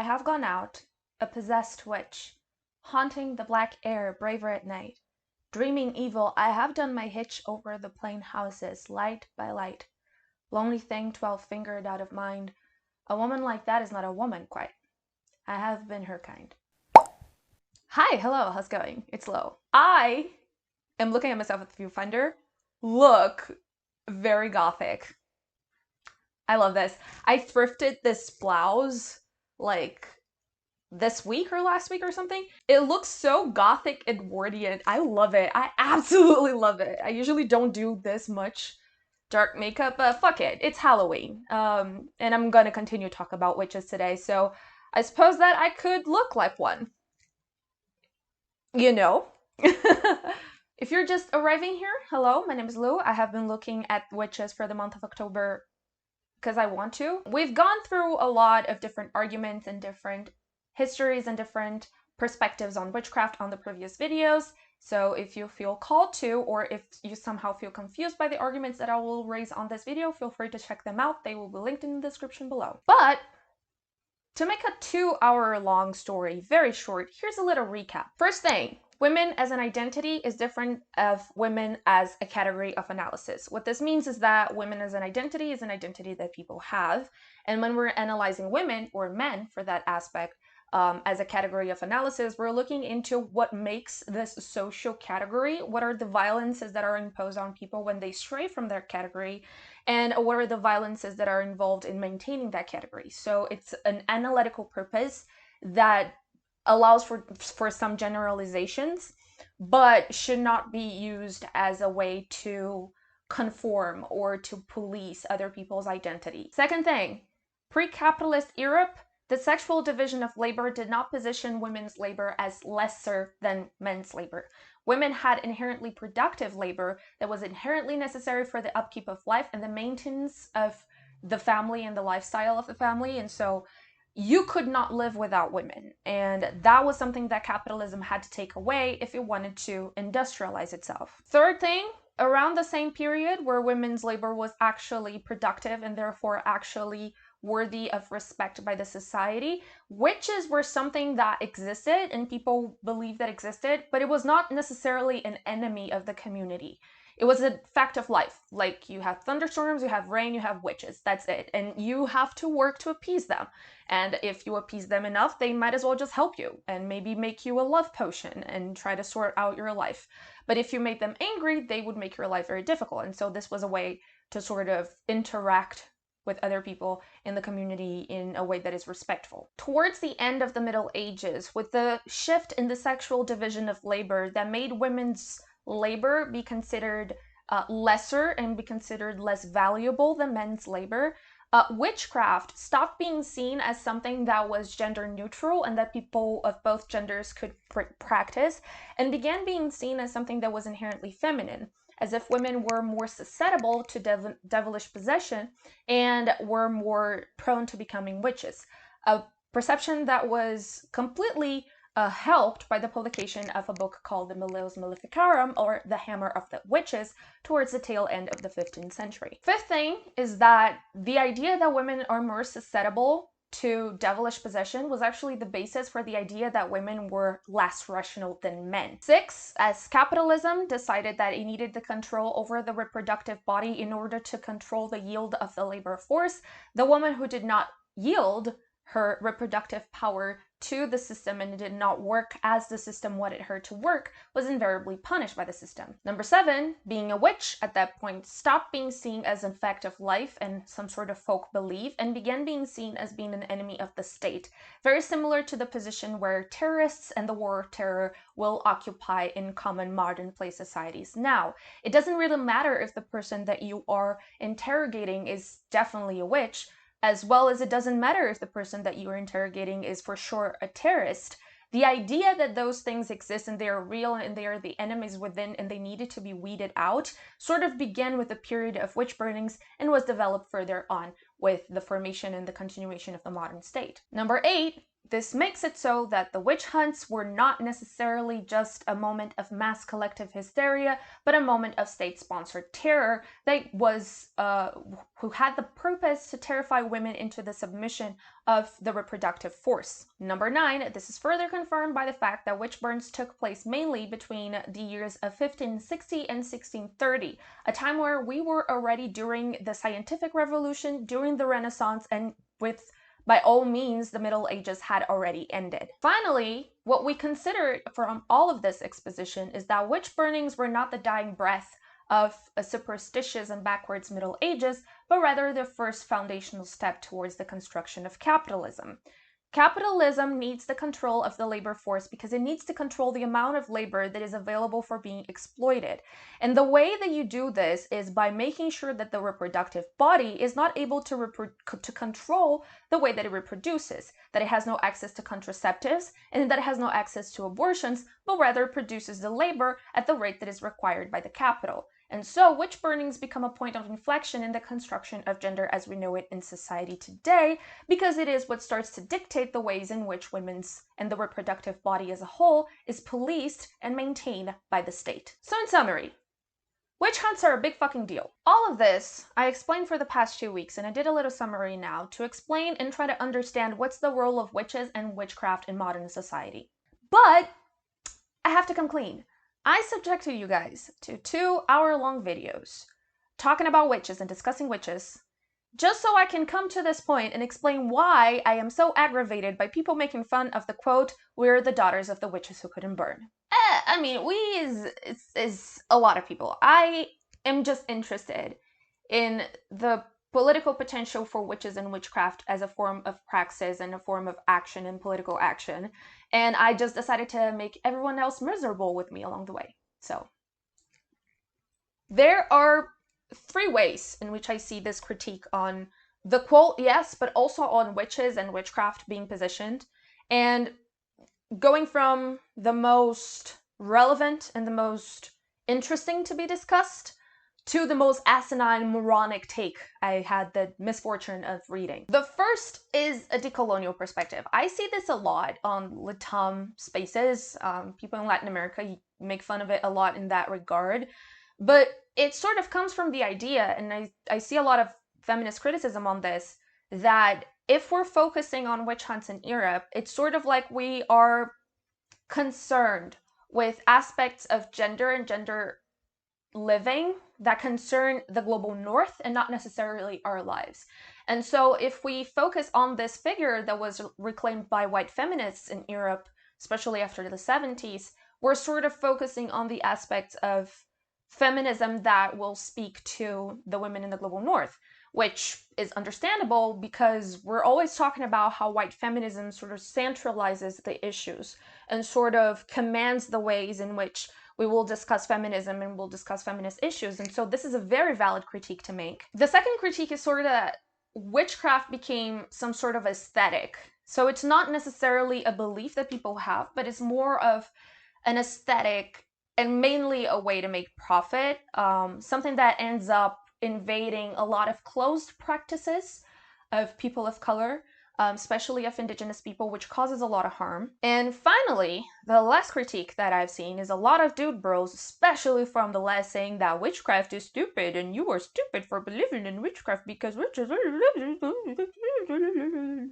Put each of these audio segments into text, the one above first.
have gone out, a possessed witch, haunting the black air braver at night. Dreaming evil, I have done my hitch over the plain houses, light by light. Lonely thing, 12-fingered out of mind. A woman like that is not a woman quite. I have been her kind. Hi, hello, how's it going? It's Lo. I am looking at myself at the viewfinder. Look very gothic. I love this. I thrifted this blouse like this week or last week or something. It looks so gothic and Edwardian. I love it. I absolutely love it. I usually don't do this much dark makeup, but fuck it. It's Halloween. And I'm gonna continue to talk about witches today, so I suppose that I could look like one. You know? If you're just arriving here, hello, my name is Lou. I have been looking at witches for the month of October because I want to. We've gone through a lot of different arguments and different histories and different perspectives on witchcraft on the previous videos. So if you feel called to, or if you somehow feel confused by the arguments that I will raise on this video, feel free to check them out. They will be linked in the description below. But to make a 2-hour-long story very short, here's a little recap. First thing, women as an identity is different of women as a category of analysis. What this means is that women as an identity is an identity that people have. And when we're analyzing women, or men for that aspect, as a category of analysis, we're looking into what makes this social category, what are the violences that are imposed on people when they stray from their category, and what are the violences that are involved in maintaining that category. So it's an analytical purpose that allows for some generalizations, but should not be used as a way to conform or to police other people's identity. Second thing, pre-capitalist Europe, the sexual division of labor did not position women's labor as lesser than men's labor. Women had inherently productive labor that was inherently necessary for the upkeep of life and the maintenance of the family and the lifestyle of the family. And so you could not live without women. And that was something that capitalism had to take away if it wanted to industrialize itself. Third thing, around the same period where women's labor was actually productive and therefore actually worthy of respect by the society, witches were something that existed and people believed that existed, but it was not necessarily an enemy of the community. It was a fact of life. Like, you have thunderstorms, you have rain, you have witches. That's it. And you have to work to appease them. And if you appease them enough, they might as well just help you and maybe make you a love potion and try to sort out your life. But if you made them angry, they would make your life very difficult. And so this was a way to sort of interact with other people in the community in a way that is respectful. Towards the end of the Middle Ages, with the shift in the sexual division of labor that made women's labor be considered lesser and be considered less valuable than men's labor, witchcraft stopped being seen as something that was gender neutral and that people of both genders could practice, and began being seen as something that was inherently feminine, as if women were more susceptible to devilish possession and were more prone to becoming witches. A perception that was completely helped by the publication of a book called the Maleus Maleficarum, or The Hammer of the Witches, towards the tail end of the 15th century. Fifth thing is that the idea that women are more susceptible to devilish possession was actually the basis for the idea that women were less rational than men. 6, as capitalism decided that it needed the control over the reproductive body in order to control the yield of the labor force, the woman who did not yield her reproductive power to the system and did not work as the system wanted her to work was invariably punished by the system. Number 7, being a witch at that point stopped being seen as a fact of life and some sort of folk belief and began being seen as being an enemy of the state. Very similar to the position where terrorists and the war of terror will occupy in common modern place societies now. It doesn't really matter if the person that you are interrogating is definitely a witch, as well as it doesn't matter if the person that you are interrogating is for sure a terrorist. The idea that those things exist and they are real and they are the enemies within and they needed to be weeded out sort of began with the period of witch burnings and was developed further on with the formation and the continuation of the modern state. Number 8, This makes it so that the witch hunts were not necessarily just a moment of mass collective hysteria, but a moment of state-sponsored terror that was, who had the purpose to terrify women into the submission of the reproductive force. Number 9, this is further confirmed by the fact that witch burns took place mainly between the years of 1560 and 1630, a time where we were already during the scientific revolution, during the Renaissance, and with by all means, the Middle Ages had already ended. Finally, what we consider from all of this exposition is that witch burnings were not the dying breath of a superstitious and backwards Middle Ages, but rather the first foundational step towards the construction of capitalism. Capitalism needs the control of the labor force because it needs to control the amount of labor that is available for being exploited. And the way that you do this is by making sure that the reproductive body is not able to control the way that it reproduces, that it has no access to contraceptives, and that it has no access to abortions, but rather produces the labor at the rate that is required by the capital. And so witch burnings become a point of inflection in the construction of gender as we know it in society today, because it is what starts to dictate the ways in which women's and the reproductive body as a whole is policed and maintained by the state. So in summary, witch hunts are a big fucking deal. All of this I explained for the past 2 weeks, and I did a little summary now to explain and try to understand what's the role of witches and witchcraft in modern society. But I have to come clean. I subjected you guys to 2-hour-long videos talking about witches and discussing witches just so I can come to this point and explain why I am so aggravated by people making fun of the quote, "We're the daughters of the witches who couldn't burn." I mean, we is a lot of people. I am just interested in the political potential for witches and witchcraft as a form of praxis and a form of action and political action. And I just decided to make everyone else miserable with me along the way. So there are 3 ways in which I see this critique on the quote, yes, but also on witches and witchcraft being positioned. And going from the most relevant and the most interesting to be discussed to the most asinine, moronic take I had the misfortune of reading. The first is a decolonial perspective. I see this a lot on Latam spaces. People in Latin America make fun of it a lot in that regard. But it sort of comes from the idea, and I see a lot of feminist criticism on this, that if we're focusing on witch hunts in Europe, it's sort of like we are concerned with aspects of gender and gender living that concern the global north and not necessarily our lives. And so if we focus on this figure that was reclaimed by white feminists in Europe, especially after the 70s, we're sort of focusing on the aspects of feminism that will speak to the women in the global north, which is understandable because we're always talking about how white feminism sort of centralizes the issues and sort of commands the ways in which we will discuss feminism and we'll discuss feminist issues. And so this is a very valid critique to make. The second critique is sort of that witchcraft became some sort of aesthetic. So it's not necessarily a belief that people have, but it's more of an aesthetic and mainly a way to make profit, something that ends up invading a lot of closed practices of people of color, especially of indigenous people, which causes a lot of harm. And finally, the last critique that I've seen is a lot of dude bros, especially from the left, saying that witchcraft is stupid and you are stupid for believing in witchcraft because witches.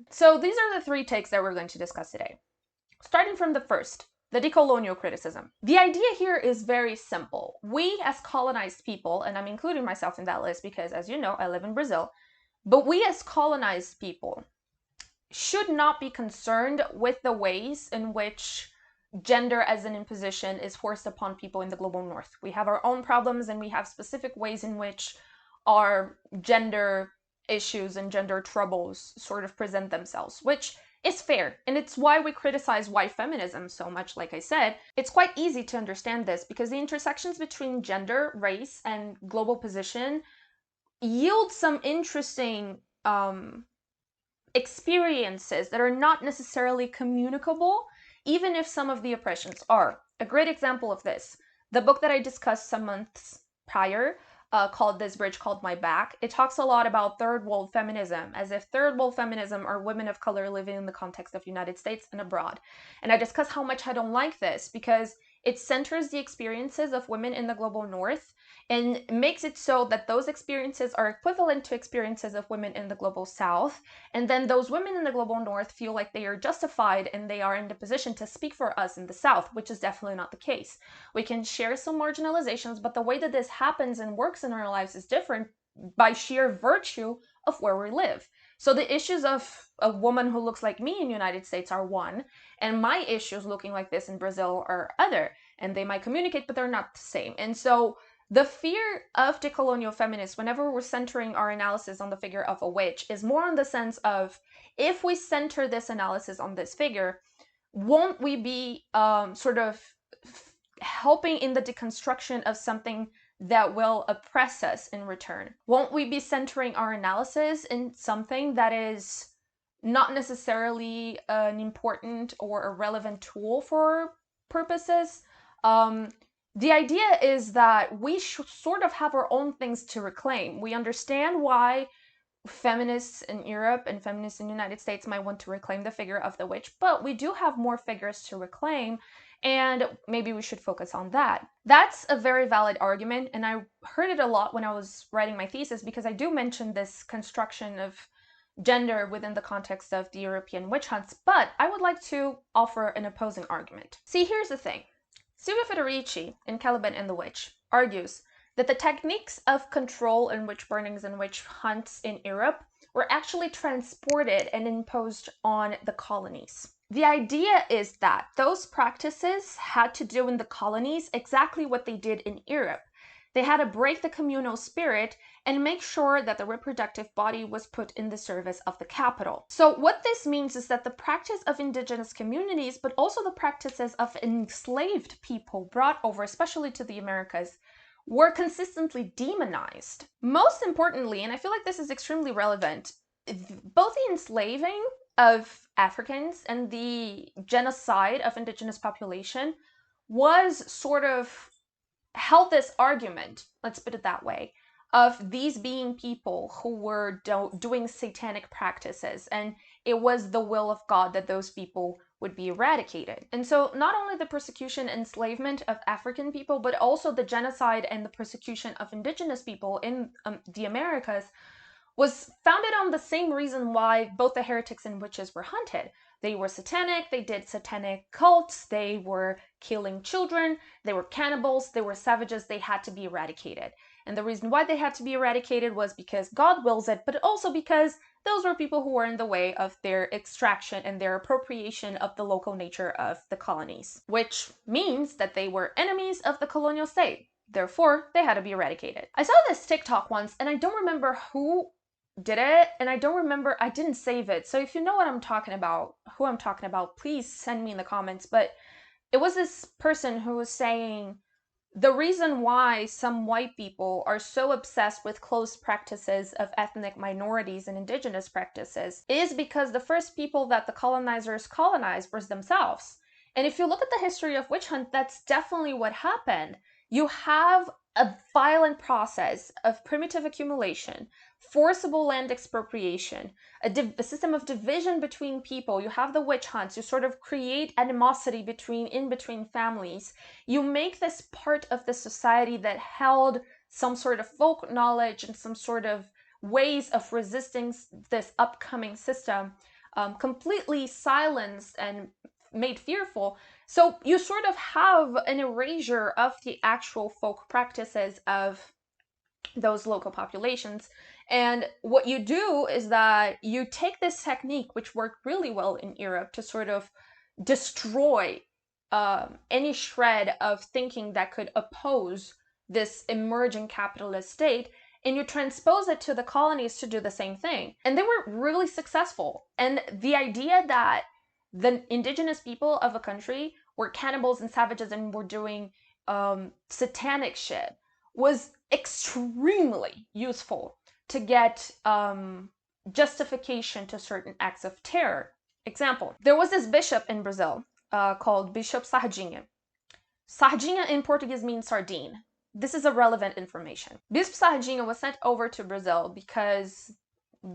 So these are the 3 takes that we're going to discuss today. Starting from the first, the decolonial criticism. The idea here is very simple. We as colonized people, and I'm including myself in that list because as you know, I live in Brazil, but we as colonized people should not be concerned with the ways in which gender as an imposition is forced upon people in the global north. We have our own problems and we have specific ways in which our gender issues and gender troubles sort of present themselves, which is fair. And it's why we criticize white feminism so much, like I said. It's quite easy to understand this because the intersections between gender, race, and global position yield some interesting experiences that are not necessarily communicable, even if some of the oppressions are. A great example of this, the book that I discussed some months prior, called This Bridge Called My Back. It talks a lot about third world feminism, as if third world feminism are women of color living in the context of the United States and abroad. And I discuss how much I don't like this because it centers the experiences of women in the global north and makes it so that those experiences are equivalent to experiences of women in the global south. And then those women in the global north feel like they are justified and they are in the position to speak for us in the south, which is definitely not the case. We can share some marginalizations, but the way that this happens and works in our lives is different by sheer virtue of where we live. So the issues of a woman who looks like me in the United States are one, and my issues looking like this in Brazil are other. And they might communicate, but they're not the same. And so the fear of decolonial feminists, whenever we're centering our analysis on the figure of a witch, is more in the sense of, if we center this analysis on this figure, won't we be sort of helping in the deconstruction of something that will oppress us in return? Won't we be centering our analysis in something that is not necessarily an important or a relevant tool for purposes? The idea is that we should sort of have our own things to reclaim. We understand why feminists in Europe and feminists in the United States might want to reclaim the figure of the witch, but we do have more figures to reclaim, and maybe we should focus on that. That's a very valid argument, and I heard it a lot when I was writing my thesis, because I do mention this construction of gender within the context of the European witch hunts, but I would like to offer an opposing argument. See, here's the thing. Silvia Federici, in Caliban and the Witch, argues that the techniques of control and witch burnings and witch hunts in Europe were actually transported and imposed on the colonies. The idea is that those practices had to do in the colonies exactly what they did in Europe. They had to break the communal spirit and make sure that the reproductive body was put in the service of the capital. So what this means is that the practice of indigenous communities, but also the practices of enslaved people brought over, especially to the Americas, were consistently demonized. Most importantly, and I feel like this is extremely relevant, both the enslaving of Africans and the genocide of indigenous population was sort of held this argument, let's put it that way, of these being people who were doing satanic practices, and it was the will of God that those people would be eradicated. And so not only the persecution and enslavement of African people, but also the genocide and the persecution of indigenous people in the Americas was founded on the same reason why both the heretics and witches were hunted. They were satanic, they did satanic cults, they were killing children, they were cannibals, they were savages, they had to be eradicated. And the reason why they had to be eradicated was because God wills it, but also because those were people who were in the way of their extraction and their appropriation of the local nature of the colonies, which means that they were enemies of the colonial state. Therefore, they had to be eradicated. I saw this TikTok once, and I don't remember who did it, and I don't remember, I didn't save it. So if you know what I'm talking about, who I'm talking about, please send me in the comments. But it was this person who was saying the reason why some white people are so obsessed with close practices of ethnic minorities and indigenous practices is because the first people that the colonizers colonized was themselves. And if you look at the history of witch hunt, that's definitely what happened. You have a violent process of primitive accumulation, forcible land expropriation, a system of division between people. You have the witch hunts. You sort of create animosity in between families. You make this part of the society that held some sort of folk knowledge and some sort of ways of resisting this upcoming system completely silenced and made fearful. So you sort of have an erasure of the actual folk practices of those local populations. And what you do is that you take this technique, which worked really well in Europe, to sort of destroy any shred of thinking that could oppose this emerging capitalist state, and you transpose it to the colonies to do the same thing. And they were really successful. And the idea that the indigenous people of a country were cannibals and savages and were doing satanic shit was extremely useful to get justification to certain acts of terror. Example, there was this bishop in Brazil called Bishop Sardinha. Sardinha in Portuguese means sardine. this is irrelevant information. Bispo Sardinha was sent over to Brazil because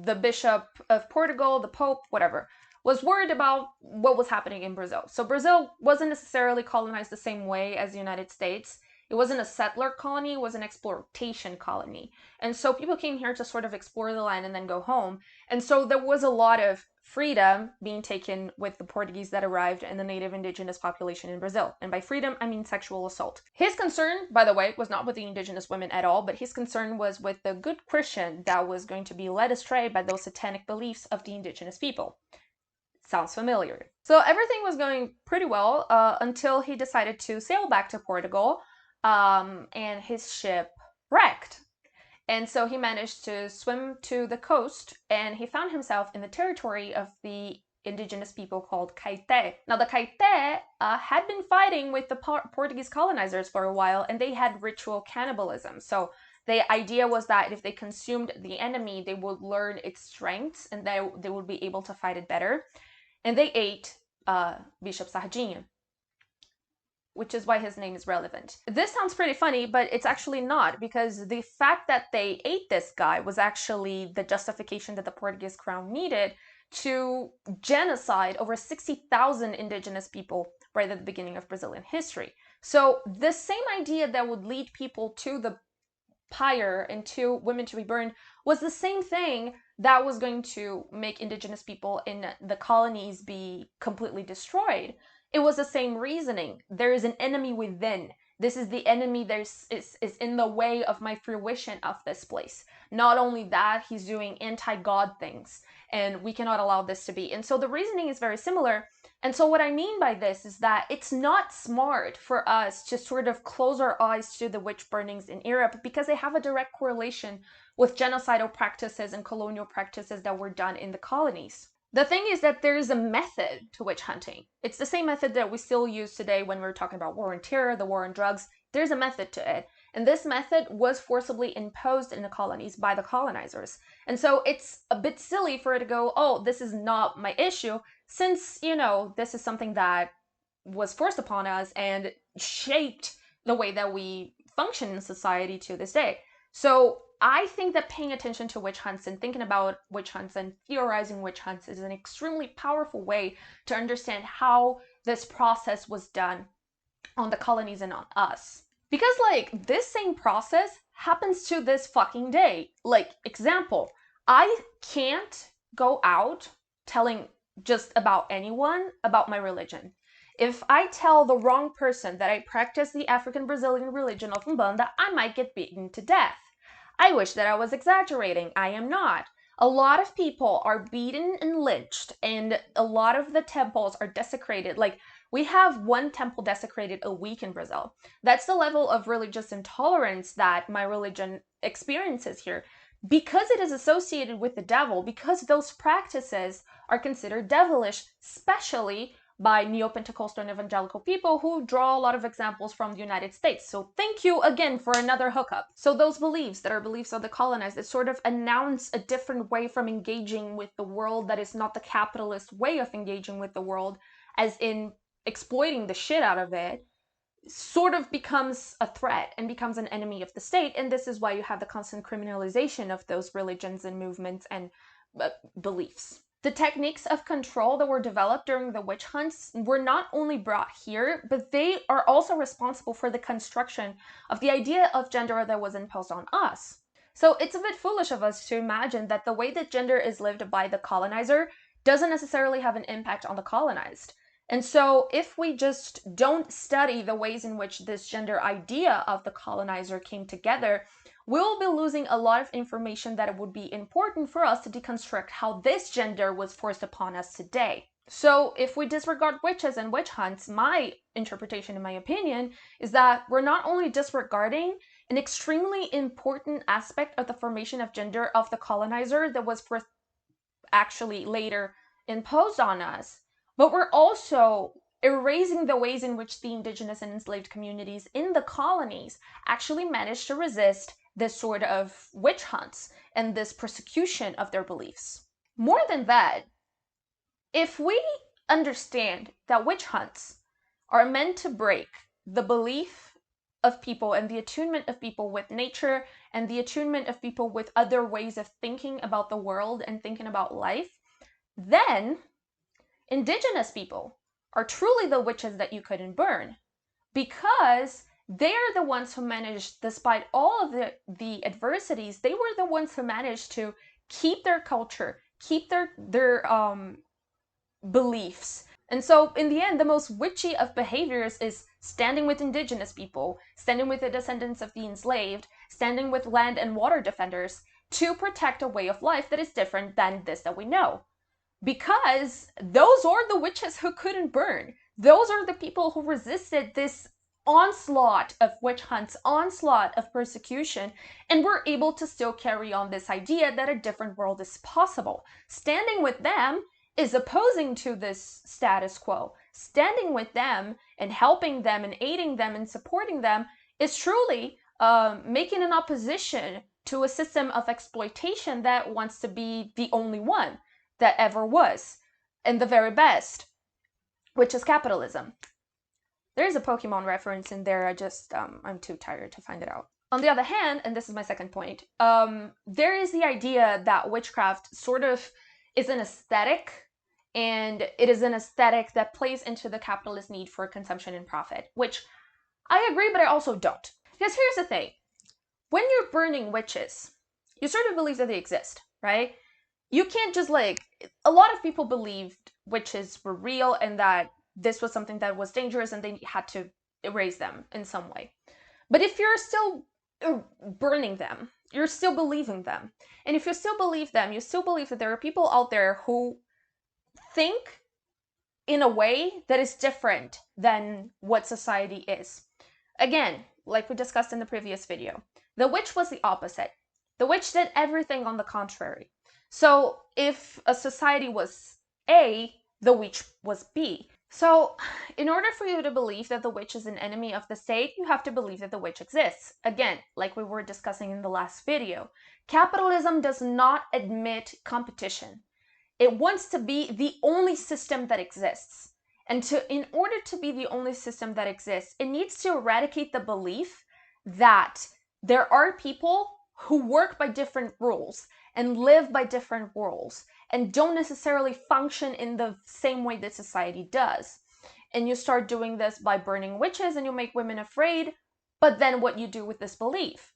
the Bishop of Portugal, the Pope, whatever, was worried about what was happening in Brazil. So Brazil wasn't necessarily colonized the same way as the United States. It wasn't a settler colony, it was an exploitation colony. And so people came here to sort of explore the land and then go home. And so there was a lot of freedom being taken with the Portuguese that arrived and the native indigenous population in Brazil. And by freedom, I mean sexual assault. His concern, by the way, was not with the indigenous women at all, but his concern was with the good Christian that was going to be led astray by those satanic beliefs of the indigenous people. Sounds familiar. So everything was going pretty well until he decided to sail back to Portugal, and his ship wrecked. And so he managed to swim to the coast, and he found himself in the territory of the indigenous people called Caeté. Now, the Caeté had been fighting with the Portuguese colonizers for a while, and they had ritual cannibalism. So the idea was that if they consumed the enemy, they would learn its strengths, and they would be able to fight it better. And they ate Bishop Sardinha, which is why his name is relevant. This sounds pretty funny, but it's actually not, because the fact that they ate this guy was actually the justification that the Portuguese crown needed to genocide over 60,000 indigenous people right at the beginning of Brazilian history. So the same idea that would lead people to the pyre and to women to be burned was the same thing that was going to make indigenous people in the colonies be completely destroyed. It was the same reasoning. There is an enemy within. This is the enemy that is in the way of my fruition of this place. Not only that, he's doing anti-God things, and we cannot allow this to be. And so the reasoning is very similar. And so what I mean by this is that it's not smart for us to sort of close our eyes to the witch burnings in Europe, because they have a direct correlation with genocidal practices and colonial practices that were done in the colonies. The thing is that there is a method to witch hunting. It's the same method that we still use today when we're talking about war on terror, the war on drugs. There's a method to it. And this method was forcibly imposed in the colonies by the colonizers. And so it's a bit silly for it to go, oh, this is not my issue, since, you know, this is something that was forced upon us and shaped the way that we function in society to this day. So I think that paying attention to witch hunts and thinking about witch hunts and theorizing witch hunts is an extremely powerful way to understand how this process was done on the colonies and on us. Because, like, this same process happens to this fucking day. Like, example, I can't go out telling just about anyone about my religion. If I tell the wrong person that I practice the African Brazilian religion of Umbanda, I might get beaten to death. I wish that I was exaggerating. I am not. A lot of people are beaten and lynched, and a lot of the temples are desecrated. Like, we have one temple desecrated a week in Brazil. That's the level of religious intolerance that my religion experiences here, because it is associated with the devil, because those practices are considered devilish, especially by neo-Pentecostal and evangelical people who draw a lot of examples from the United States. So thank you again for another hookup. So those beliefs that are beliefs of the colonized, that sort of announce a different way from engaging with the world that is not the capitalist way of engaging with the world, as in exploiting the shit out of it, sort of becomes a threat and becomes an enemy of the state. And this is why you have the constant criminalization of those religions and movements and beliefs. The techniques of control that were developed during the witch hunts were not only brought here, but they are also responsible for the construction of the idea of gender that was imposed on us. So it's a bit foolish of us to imagine that the way that gender is lived by the colonizer doesn't necessarily have an impact on the colonized. And so if we just don't study the ways in which this gender idea of the colonizer came together, we'll be losing a lot of information that would be important for us to deconstruct how this gender was forced upon us today. So if we disregard witches and witch hunts, my interpretation, in my opinion, is that we're not only disregarding an extremely important aspect of the formation of gender of the colonizer that was first actually later imposed on us, but we're also erasing the ways in which the indigenous and enslaved communities in the colonies actually managed to resist this sort of witch hunts and this persecution of their beliefs. More than that, if we understand that witch hunts are meant to break the belief of people and the attunement of people with nature and the attunement of people with other ways of thinking about the world and thinking about life, then indigenous people are truly the witches that you couldn't burn, because they're the ones who managed, despite all of the adversities, they were the ones who managed to keep their culture, keep their beliefs. And so in the end, the most witchy of behaviors is standing with indigenous people, standing with the descendants of the enslaved, standing with land and water defenders to protect a way of life that is different than this that we know. Because those are the witches who couldn't burn. Those are the people who resisted this onslaught of witch hunts, onslaught of persecution, and were able to still carry on this idea that a different world is possible. Standing with them is opposing to this status quo. Standing with them and helping them and aiding them and supporting them is truly making an opposition to a system of exploitation that wants to be the only one that ever was, and the very best, which is capitalism. There's a Pokemon reference in there, I'm too tired to find it out. On the other hand, and this is my second point, there is the idea that witchcraft sort of is an aesthetic, and it is an aesthetic that plays into the capitalist need for consumption and profit, which I agree, but I also don't. Because here's the thing, when you're burning witches, you sort of believe that they exist, right? You can't just a lot of people believed witches were real and that this was something that was dangerous and they had to erase them in some way. But if you're still burning them, you're still believing them. And if you still believe them, you still believe that there are people out there who think in a way that is different than what society is. Again, like we discussed in the previous video, the witch was the opposite. The witch did everything on the contrary. So if a society was A, the witch was B. So in order for you to believe that the witch is an enemy of the state, you have to believe that the witch exists. Again, like we were discussing in the last video, capitalism does not admit competition. It wants to be the only system that exists. And in order to be the only system that exists, it needs to eradicate the belief that there are people who work by different rules and live by different rules and don't necessarily function in the same way that society does. And you start doing this by burning witches and you make women afraid, but then what you do with this belief?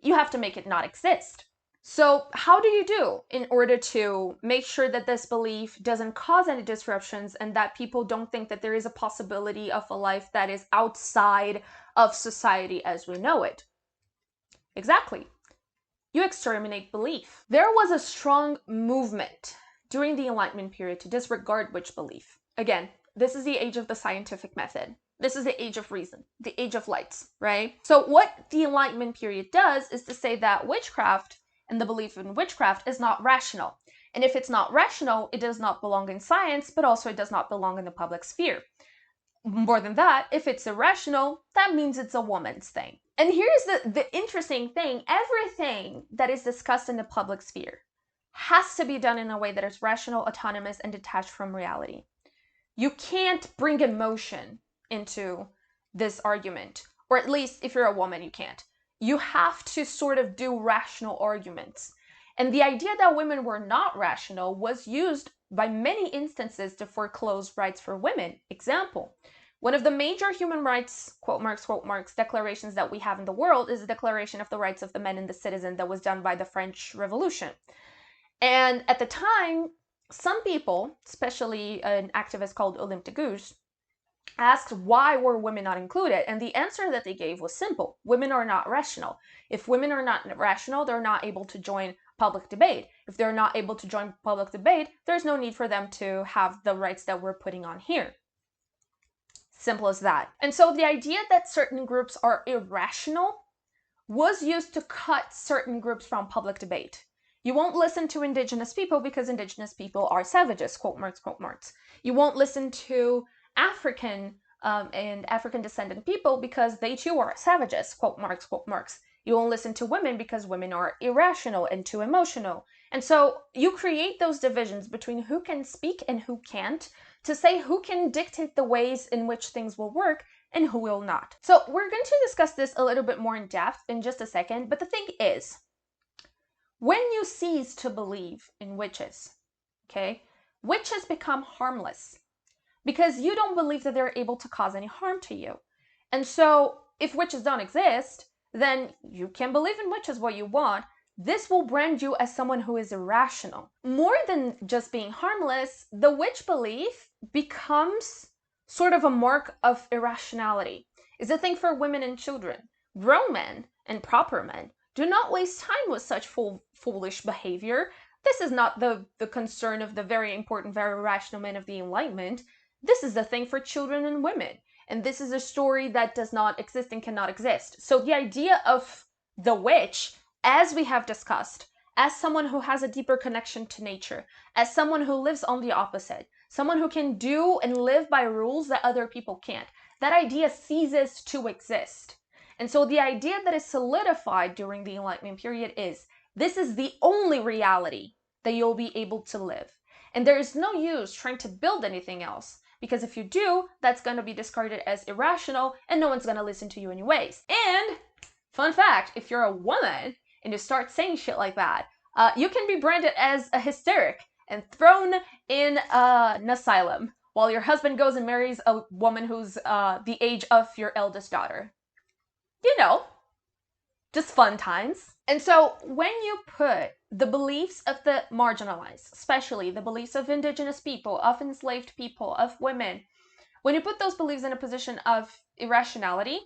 You have to make it not exist. So how do you do in order to make sure that this belief doesn't cause any disruptions and that people don't think that there is a possibility of a life that is outside of society as we know it? Exactly. You exterminate belief. There was a strong movement during the Enlightenment period to disregard witch belief. Again, this is the age of the scientific method. This is the age of reason, the age of lights, right? So what the Enlightenment period does is to say that witchcraft and the belief in witchcraft is not rational. And if it's not rational, it does not belong in science, but also it does not belong in the public sphere. More than that, if it's irrational, that means it's a woman's thing. And here's the interesting thing, everything that is discussed in the public sphere has to be done in a way that is rational, autonomous, and detached from reality. You can't bring emotion into this argument, or at least if you're a woman, you can't. You have to sort of do rational arguments. And the idea that women were not rational was used by many instances to foreclose rights for women. Example, one of the major human rights, quote marks, declarations that we have in the world is the Declaration of the Rights of the Man and the Citizen that was done by the French Revolution. And at the time, some people, especially an activist called Olympe de Gouges, asked why were women not included, and the answer that they gave was simple. Women are not rational. If women are not rational, they're not able to join public debate. If they're not able to join public debate, there's no need for them to have the rights that we're putting on here. Simple as that. And so the idea that certain groups are irrational was used to cut certain groups from public debate. You won't listen to indigenous people because indigenous people are savages, quote marks. You won't listen to African and African descendant people because they too are savages, quote marks. You won't listen to women because women are irrational and too emotional. And so you create those divisions between who can speak and who can't to say who can dictate the ways in which things will work and who will not. So we're going to discuss this a little bit more in depth in just a second, but the thing is, when you cease to believe in witches, okay, witches become harmless because you don't believe that they're able to cause any harm to you. And so if witches don't exist, then you can believe in witches what you want. This will brand you as someone who is irrational. More than just being harmless, the witch belief becomes sort of a mark of irrationality. It's a thing for women and children. Grown men and proper men do not waste time with such foolish behavior. This is not the concern of the very important, very rational men of the Enlightenment. This is a thing for children and women. And this is a story that does not exist and cannot exist. So the idea of the witch, as we have discussed, as someone who has a deeper connection to nature, as someone who lives on the opposite, someone who can do and live by rules that other people can't, that idea ceases to exist. And so the idea that is solidified during the Enlightenment period is, this is the only reality that you'll be able to live. And there is no use trying to build anything else, because if you do, that's going to be discarded as irrational and no one's going to listen to you anyways. And fun fact, if you're a woman and you start saying shit like that, you can be branded as a hysteric and thrown in an asylum while your husband goes and marries a woman who's the age of your eldest daughter. You know, just fun times. And so when you put the beliefs of the marginalized, especially the beliefs of indigenous people, of enslaved people, of women, when you put those beliefs in a position of irrationality,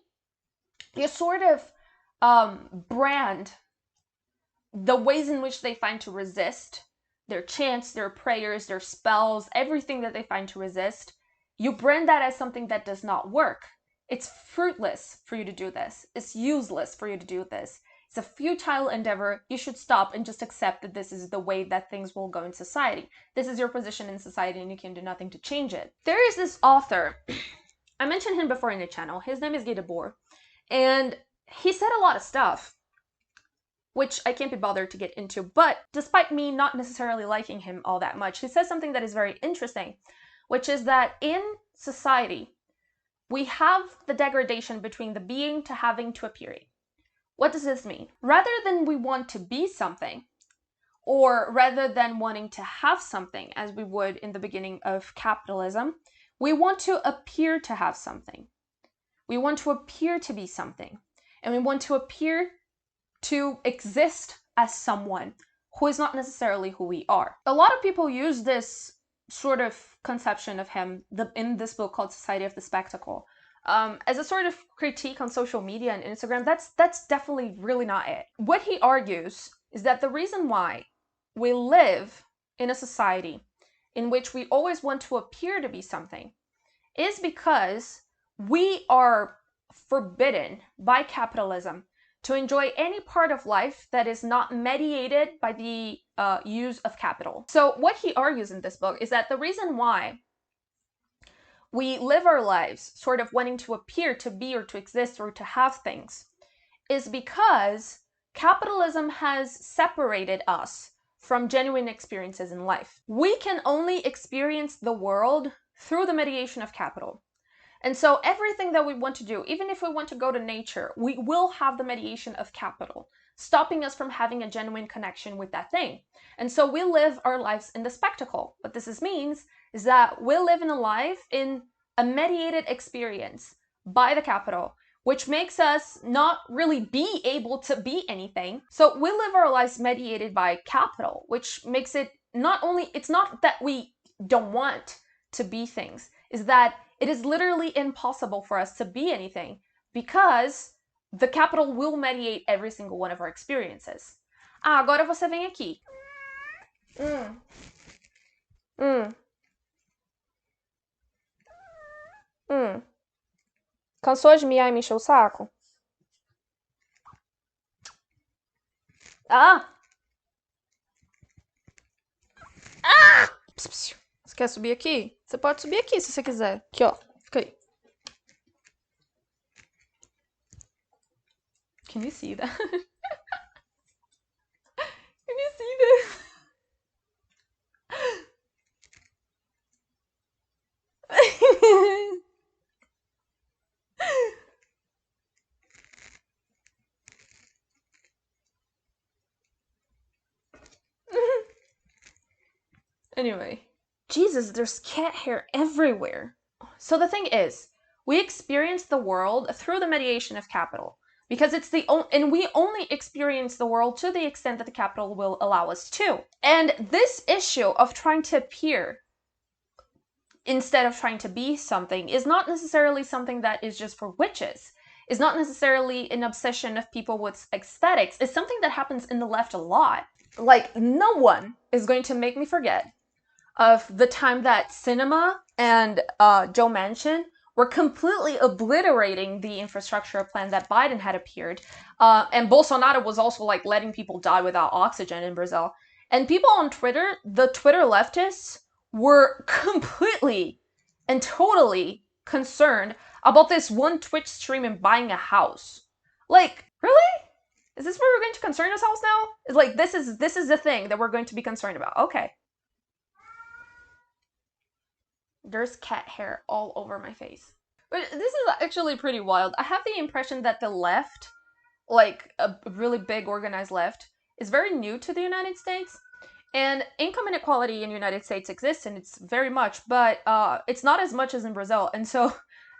you sort of brand the ways in which they find to resist, their chants, their prayers, their spells, everything that they find to resist, you brand that as something that does not work. It's fruitless for you to do this. It's useless for you to do this. It's a futile endeavor. You should stop and just accept that this is the way that things will go in society. This is your position in society and you can do nothing to change it. There is this author, I mentioned him before in the channel. His name is Guy Debord, and he said a lot of stuff, which I can't be bothered to get into, but despite me not necessarily liking him all that much, he says something that is very interesting, which is that in society, we have the degradation between the being to having to appearing. What does this mean? Rather than we want to be something, or rather than wanting to have something, as we would in the beginning of capitalism, we want to appear to have something. We want to appear to be something. And we want to appear to exist as someone who is not necessarily who we are. A lot of people use this sort of conception of him in this book called Society of the Spectacle as a sort of critique on social media and Instagram. That's definitely really not it. What he argues is that the reason why we live in a society in which we always want to appear to be something is because we are forbidden by capitalism to enjoy any part of life that is not mediated by the use of capital. So what he argues in this book is that the reason why we live our lives sort of wanting to appear to be or to exist or to have things is because capitalism has separated us from genuine experiences in life. We can only experience the world through the mediation of capital. And so everything that we want to do, even if we want to go to nature, we will have the mediation of capital, stopping us from having a genuine connection with that thing. And so we live our lives in the spectacle. What this means is that we live in a life in a mediated experience by the capital, which makes us not really be able to be anything. So we live our lives mediated by capital, which makes it not only, it's not that we don't want to be things, is that it is literally impossible for us to be anything because the capital will mediate every single one of our experiences. Ah, agora você vem aqui. Cansou de miar e me encher o saco? Ah! Ah! Você quer subir aqui? Você pode subir aqui se você quiser. Aqui, ó. Fica aí. Can you see that? Can you see this? Anyway. Jesus, there's cat hair everywhere. So the thing is, we experience the world through the mediation of capital. Because it's and we only experience the world to the extent that the capital will allow us to. And this issue of trying to appear instead of trying to be something is not necessarily something that is just for witches. Is not necessarily an obsession of people with aesthetics. It's something that happens in the left a lot. Like, no one is going to make me forget of the time that cinema and Joe Manchin were completely obliterating the infrastructure plan that Biden had appeared. And Bolsonaro was also like letting people die without oxygen in Brazil. And people on Twitter, the Twitter leftists, were completely and totally concerned about this one Twitch stream and buying a house. Like, really? Is this where we're going to concern ourselves now? It's like, this is the thing that we're going to be concerned about. Okay. There's cat hair all over my face. But this is actually pretty wild. I have the impression that the left, like a really big organized left, is very new to the United States. And income inequality in the United States exists, and it's very much, but it's not as much as in Brazil. And so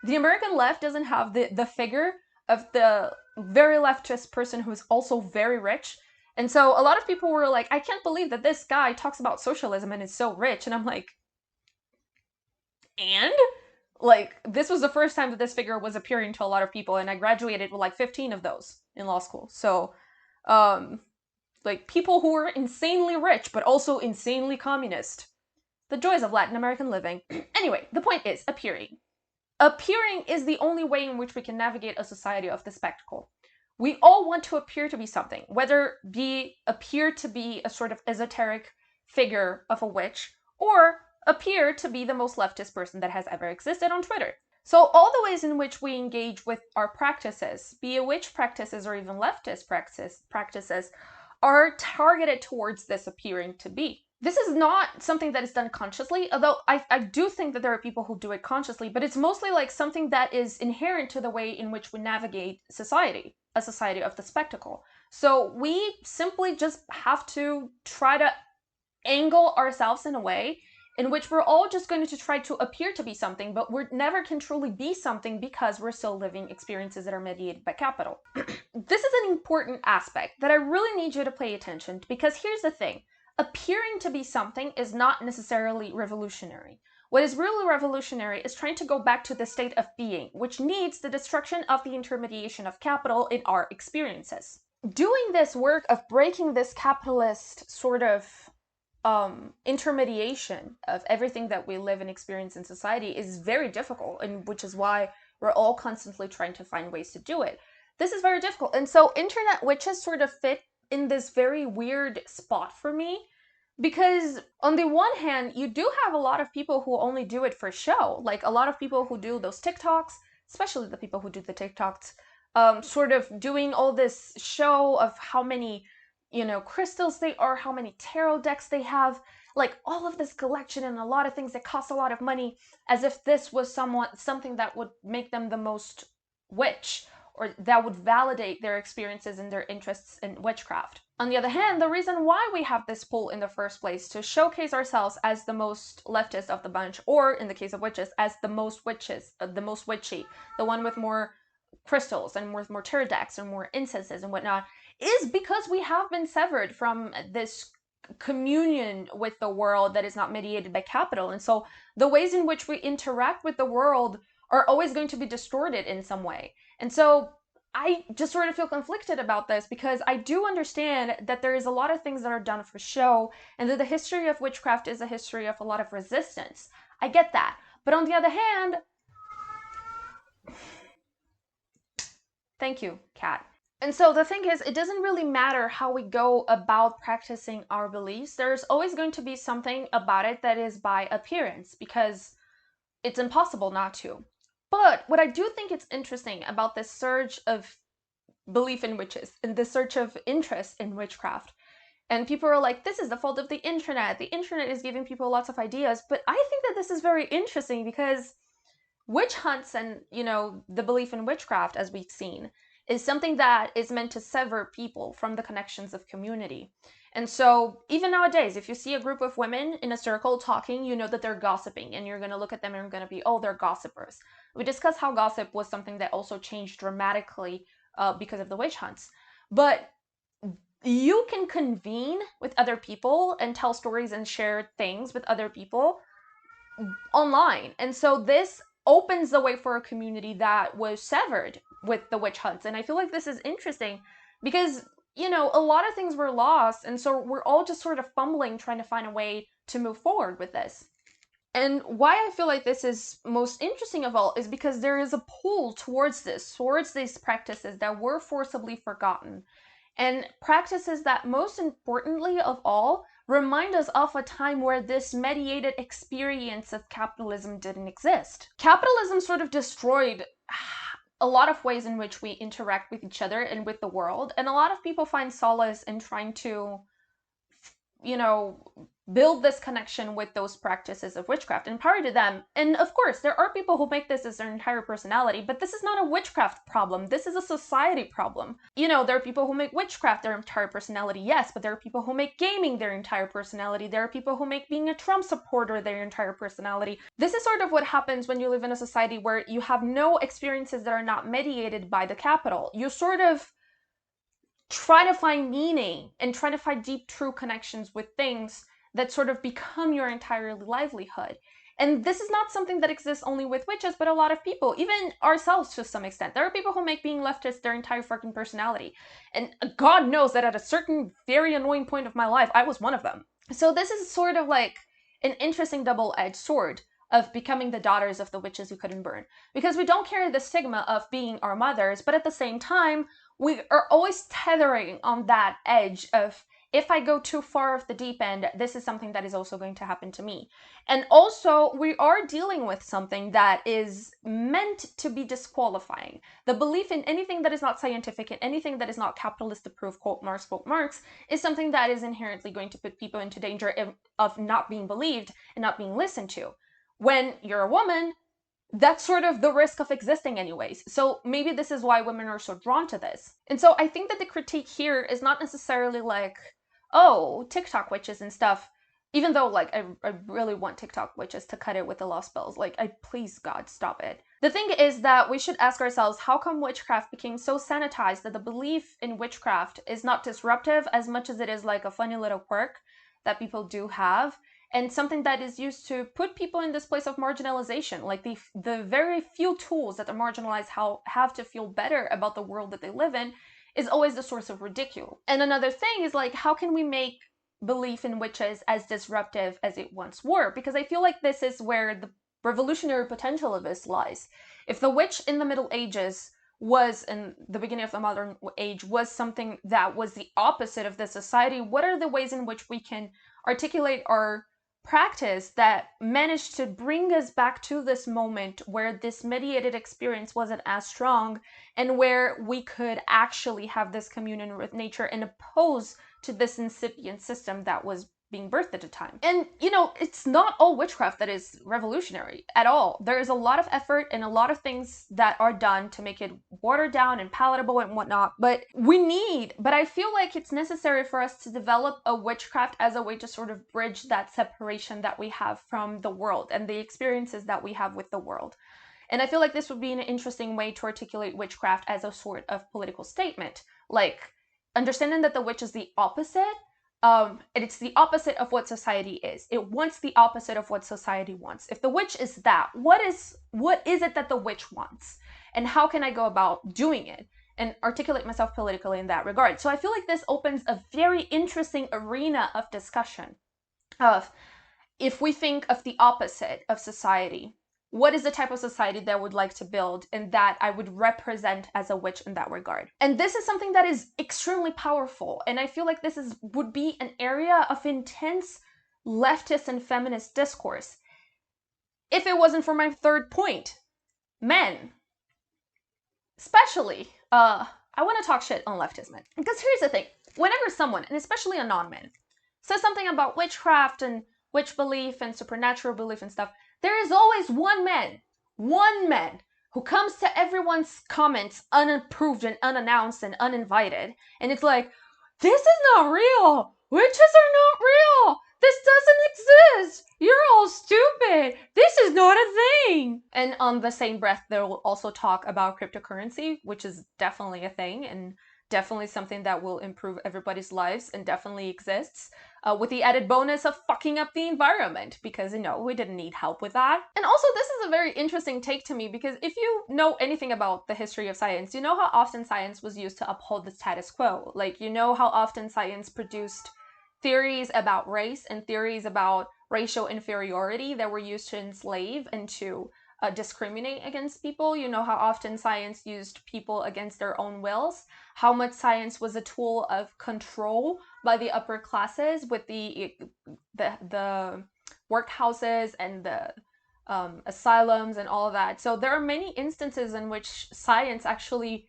the American left doesn't have the figure of the very leftist person who is also very rich. And so a lot of people were like, I can't believe that this guy talks about socialism and is so rich. And I'm like, and? Like, this was the first time that this figure was appearing to a lot of people, and I graduated with like 15 of those in law school. So, like, people who were insanely rich, but also insanely communist. The joys of Latin American living. Anyway, the point is, appearing. Appearing is the only way in which we can navigate a society of the spectacle. We all want to appear to be something, whether appear to be a sort of esoteric figure of a witch, or appear to be the most leftist person that has ever existed on Twitter. So all the ways in which we engage with our practices, be it witch practices or even leftist practices, are targeted towards this appearing to be. This is not something that is done consciously, although I do think that there are people who do it consciously, but it's mostly like something that is inherent to the way in which we navigate society, a society of the spectacle. So we simply just have to try to angle ourselves in a way in which we're all just going to try to appear to be something, but we never can truly be something because we're still living experiences that are mediated by capital. This is an important aspect that I really need you to pay attention to, because here's the thing. Appearing to be something is not necessarily revolutionary. What is really revolutionary is trying to go back to the state of being, which needs the destruction of the intermediation of capital in our experiences. Doing this work of breaking this capitalist sort of intermediation of everything that we live and experience in society is very difficult, and which is why we're all constantly trying to find ways to do it. This is very difficult, and so internet witches sort of fit in this very weird spot for me, because on the one hand, you do have a lot of people who only do it for show, like a lot of people who do those TikToks, especially the people who do the TikToks, sort of doing all this show of how many crystals they are, how many tarot decks they have, like all of this collection and a lot of things that cost a lot of money, as if this was something that would make them the most witch, or that would validate their experiences and their interests in witchcraft. On the other hand, the reason why we have this pool in the first place, to showcase ourselves as the most leftist of the bunch, or in the case of witches, as the most witchy, the one with more crystals and more tarot decks and more incenses and whatnot, is because we have been severed from this communion with the world that is not mediated by capital. And so the ways in which we interact with the world are always going to be distorted in some way. And so I just sort of feel conflicted about this, because I do understand that there is a lot of things that are done for show, and that the history of witchcraft is a history of a lot of resistance. I get that. But on the other hand, thank you, Kat. And so the thing is, it doesn't really matter how we go about practicing our beliefs. There's always going to be something about it that is by appearance, because it's impossible not to. But what I do think is interesting about this surge of belief in witches and this surge of interest in witchcraft, and people are like, this is the fault of the internet. The internet is giving people lots of ideas. But I think that this is very interesting, because witch hunts and, the belief in witchcraft, as we've seen, is something that is meant to sever people from the connections of community. And so even nowadays, if you see a group of women in a circle talking, you know that they're gossiping, and you're going to look at them and you're going to be, oh, they're gossipers. We discussed how gossip was something that also changed dramatically because of the witch hunts. But you can convene with other people and tell stories and share things with other people online. And so this opens the way for a community that was severed with the witch hunts. And I feel like this is interesting because, you know, a lot of things were lost. And so we're all just sort of fumbling, trying to find a way to move forward with this. And why I feel like this is most interesting of all is because there is a pull towards these practices that were forcibly forgotten. And practices that, most importantly of all, remind us of a time where this mediated experience of capitalism didn't exist. Capitalism sort of destroyed a lot of ways in which we interact with each other and with the world, and a lot of people find solace in trying to, you know, build this connection with those practices of witchcraft, and power to them. And of course, there are people who make this as their entire personality, but this is not a witchcraft problem. This is a society problem. You know, there are people who make witchcraft their entire personality, yes, but there are people who make gaming their entire personality. There are people who make being a Trump supporter their entire personality. This is sort of what happens when you live in a society where you have no experiences that are not mediated by the capital. You sort of try to find meaning and try to find deep, true connections with things that sort of become your entire livelihood. And this is not something that exists only with witches, but a lot of people, even ourselves to some extent. There are people who make being leftist their entire fucking personality. And God knows that at a certain very annoying point of my life, I was one of them. So this is sort of like an interesting double-edged sword of becoming the daughters of the witches who couldn't burn. Because we don't carry the stigma of being our mothers, but at the same time, we are always tethering on that edge of, if I go too far off the deep end, this is something that is also going to happen to me. And also, we are dealing with something that is meant to be disqualifying. The belief in anything that is not scientific and anything that is not capitalist approved, quote Marx, is something that is inherently going to put people into danger of not being believed and not being listened to. When you're a woman, that's sort of the risk of existing anyways. So maybe this is why women are so drawn to this. And so I think that the critique here is not necessarily like, oh, TikTok witches and stuff, even though like I really want TikTok witches to cut it with the lost spells. Like, please God, stop it. The thing is that we should ask ourselves, how come witchcraft became so sanitized that the belief in witchcraft is not disruptive as much as it is like a funny little quirk that people do have, and something that is used to put people in this place of marginalization. Like the very few tools that the marginalized have to feel better about the world that they live in is always the source of ridicule. And another thing is like, how can we make belief in witches as disruptive as it once were? Because I feel like this is where the revolutionary potential of this lies. If the witch in the Middle Ages was, in the beginning of the modern age, was something that was the opposite of this society, what are the ways in which we can articulate our practice that managed to bring us back to this moment where this mediated experience wasn't as strong, and where we could actually have this communion with nature and oppose to this incipient system that was being birthed at the time? And, you know, it's not all witchcraft that is revolutionary at all. There is a lot of effort and a lot of things that are done to make it watered down and palatable and whatnot, but I feel like it's necessary for us to develop a witchcraft as a way to sort of bridge that separation that we have from the world and the experiences that we have with the world. And I feel like this would be an interesting way to articulate witchcraft as a sort of political statement, like understanding that the witch is the opposite. And it's the opposite of what society is. It wants the opposite of what society wants. If the witch is that, what is it that the witch wants? And how can I go about doing it and articulate myself politically in that regard? So I feel like this opens a very interesting arena of discussion of, if we think of the opposite of society, what is the type of society that I would like to build and that I would represent as a witch in that regard? And this is something that is extremely powerful. And I feel like this would be an area of intense leftist and feminist discourse. If it wasn't for my third point, men, especially, I want to talk shit on leftist men. Because here's the thing, whenever someone, and especially a non-man, says something about witchcraft and witch belief and supernatural belief and stuff, there is always one man who comes to everyone's comments unapproved and unannounced and uninvited, and it's like, this is not real. witches are not real. This doesn't exist. You're all stupid. This is not a thing. And on the same breath, they will also talk about cryptocurrency, which is definitely a thing and definitely something that will improve everybody's lives and definitely exists. With the added bonus of fucking up the environment, because, you know, we didn't need help with that. And also, this is a very interesting take to me, because if you know anything about the history of science, you know how often science was used to uphold the status quo. Like, you know how often science produced theories about race and theories about racial inferiority that were used to enslave and to discriminate against people. You know how often science used people against their own wills, how much science was a tool of control by the upper classes with the workhouses and the asylums and all of that. So there are many instances in which science actually,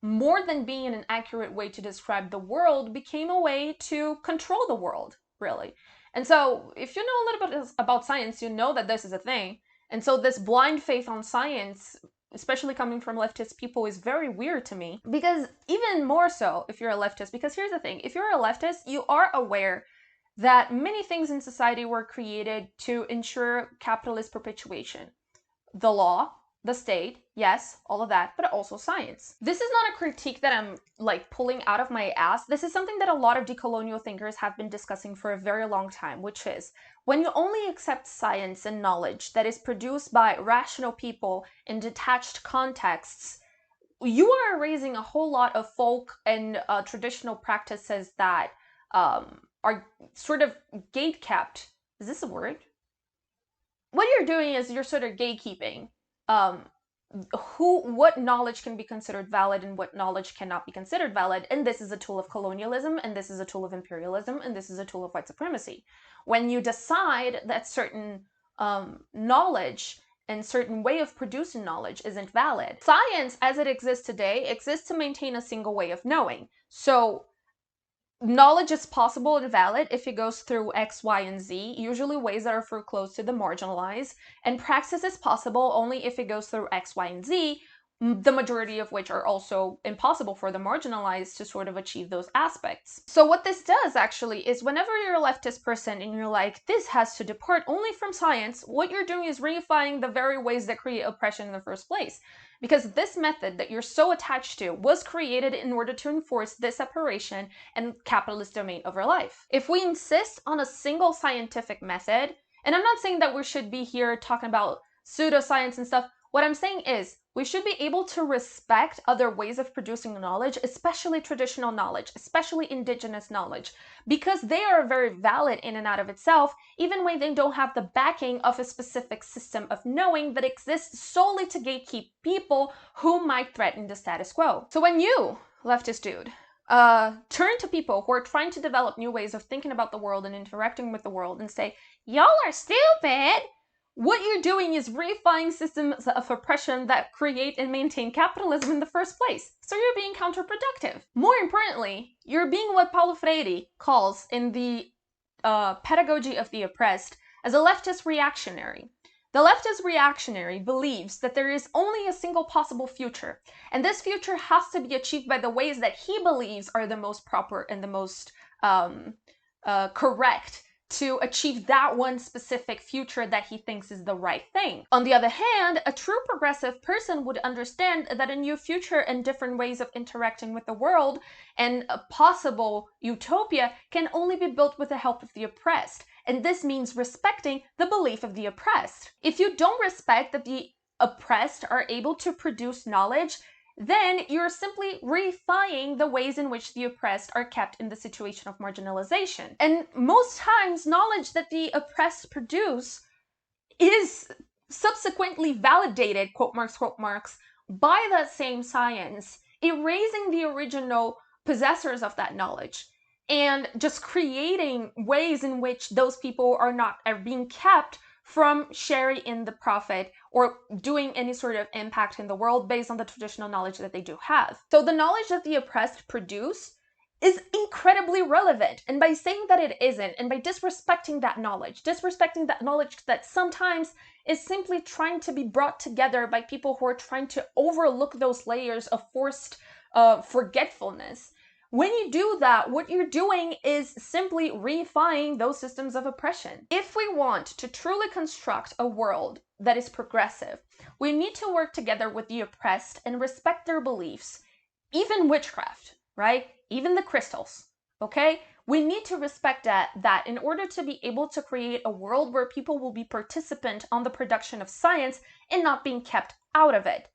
more than being an accurate way to describe the world, became a way to control the world, really. And so if you know a little bit about science, you know that this is a thing. And so this blind faith on science, especially coming from leftist people, is very weird to me. Because even more so if you're a leftist, because here's the thing, if you're a leftist, you are aware that many things in society were created to ensure capitalist perpetuation. The law, the state, yes, all of that, but also science. This is not a critique that I'm like pulling out of my ass. This is something that a lot of decolonial thinkers have been discussing for a very long time, which is when you only accept science and knowledge that is produced by rational people in detached contexts, you are erasing a whole lot of folk and traditional practices that are sort of gate-kept. Is this a word? What you're doing is you're sort of gatekeeping what knowledge can be considered valid and what knowledge cannot be considered valid. And this is a tool of colonialism, and this is a tool of imperialism, and this is a tool of white supremacy. When you decide that certain knowledge and certain way of producing knowledge isn't valid. Science, as it exists today, exists to maintain a single way of knowing. So knowledge is possible and valid if it goes through X, Y, and Z, usually ways that are foreclosed to the marginalized, and praxis is possible only if it goes through X, Y, and Z, the majority of which are also impossible for the marginalized to sort of achieve those aspects. So what this does actually is whenever you're a leftist person and you're like, this has to depart only from science, what you're doing is reifying the very ways that create oppression in the first place. Because this method that you're so attached to was created in order to enforce this separation and capitalist domain over life. If we insist on a single scientific method, and I'm not saying that we should be here talking about pseudoscience and stuff, what I'm saying is we should be able to respect other ways of producing knowledge, especially traditional knowledge, especially indigenous knowledge, because they are very valid in and out of itself, even when they don't have the backing of a specific system of knowing that exists solely to gatekeep people who might threaten the status quo. So when you, leftist dude, turn to people who are trying to develop new ways of thinking about the world and interacting with the world and say, y'all are stupid, what you're doing is reifying systems of oppression that create and maintain capitalism in the first place. So you're being counterproductive. More importantly, you're being what Paulo Freire calls in the Pedagogy of the Oppressed as a leftist reactionary. The leftist reactionary believes that there is only a single possible future, and this future has to be achieved by the ways that he believes are the most proper and the most correct to achieve that one specific future that he thinks is the right thing. On the other hand, a true progressive person would understand that a new future and different ways of interacting with the world and a possible utopia can only be built with the help of the oppressed. And this means respecting the belief of the oppressed. If you don't respect that the oppressed are able to produce knowledge, then you're simply reifying the ways in which the oppressed are kept in the situation of marginalization. And most times, knowledge that the oppressed produce is subsequently validated, quote marks, by that same science, erasing the original possessors of that knowledge and just creating ways in which those people are being kept from sharing in the profit or doing any sort of impact in the world based on the traditional knowledge that they do have. So the knowledge that the oppressed produce is incredibly relevant. And by saying that it isn't, and by disrespecting that knowledge that sometimes is simply trying to be brought together by people who are trying to overlook those layers of forced forgetfulness, When you do that, what you're doing is simply reifying those systems of oppression. If we want to truly construct a world that is progressive, we need to work together with the oppressed and respect their beliefs, even witchcraft, right? Even the crystals, okay? We need to respect that in order to be able to create a world where people will be participant on the production of science and not being kept out of it.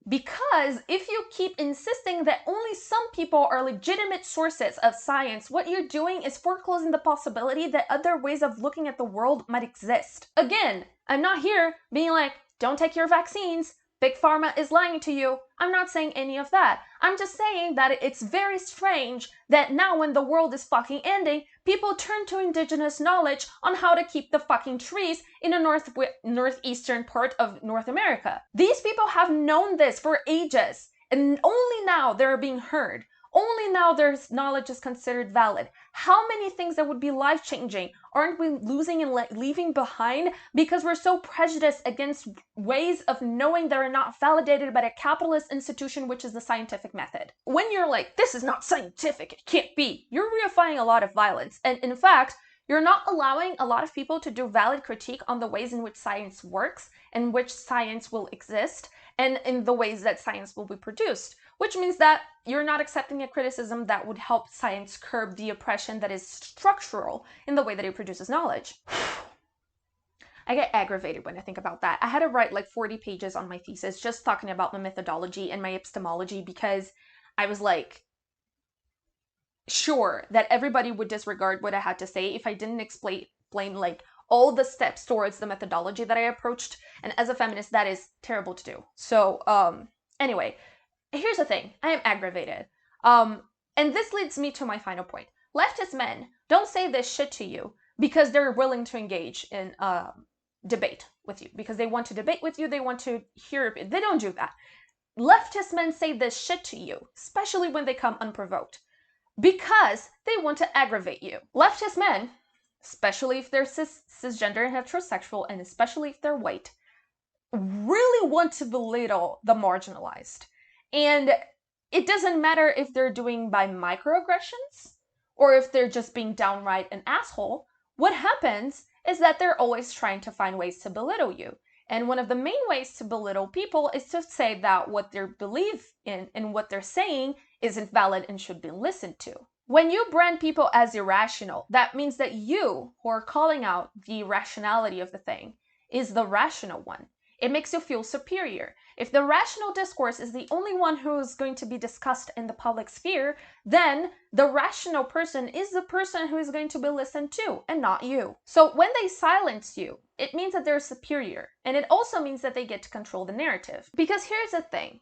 Because if you keep insisting that only some people are legitimate sources of science, what you're doing is foreclosing the possibility that other ways of looking at the world might exist. Again, I'm not here being like, don't take your vaccines, Big Pharma is lying to you. I'm not saying any of that. I'm just saying that it's very strange that now when the world is fucking ending, people turn to indigenous knowledge on how to keep the fucking trees in the northeastern part of North America. These people have known this for ages, and only now they're being heard. Only now their knowledge is considered valid. How many things that would be life-changing aren't we losing and leaving behind because we're so prejudiced against ways of knowing that are not validated by a capitalist institution, which is the scientific method? When you're like, this is not scientific, it can't be, you're reifying a lot of violence. And in fact, you're not allowing a lot of people to do valid critique on the ways in which science works, and which science will exist, and in the ways that science will be produced. Which means that you're not accepting a criticism that would help science curb the oppression that is structural in the way that it produces knowledge. I get aggravated when I think about that. I had to write like 40 pages on my thesis just talking about my methodology and my epistemology because I was like, sure that everybody would disregard what I had to say if I didn't explain like all the steps towards the methodology that I approached. And as a feminist, that is terrible to do. So anyway, here's the thing. I am aggravated. And this leads me to my final point. Leftist men don't say this shit to you because they're willing to engage in debate with you. Because they want to debate with you. They want to hear it. They don't do that. Leftist men say this shit to you, especially when they come unprovoked, because they want to aggravate you. Leftist men, especially if they're cisgender and heterosexual, and especially if they're white, really want to belittle the marginalized. And it doesn't matter if they're doing by microaggressions or if they're just being downright an asshole. What happens is that they're always trying to find ways to belittle you. And one of the main ways to belittle people is to say that what they believe in and what they're saying isn't valid and should be listened to. When you brand people as irrational, that means that you, who are calling out the irrationality of the thing, is the rational one. It makes you feel superior. If the rational discourse is the only one who is going to be discussed in the public sphere, then the rational person is the person who is going to be listened to, and not you. So when they silence you, it means that they're superior. And it also means that they get to control the narrative. Because here's the thing.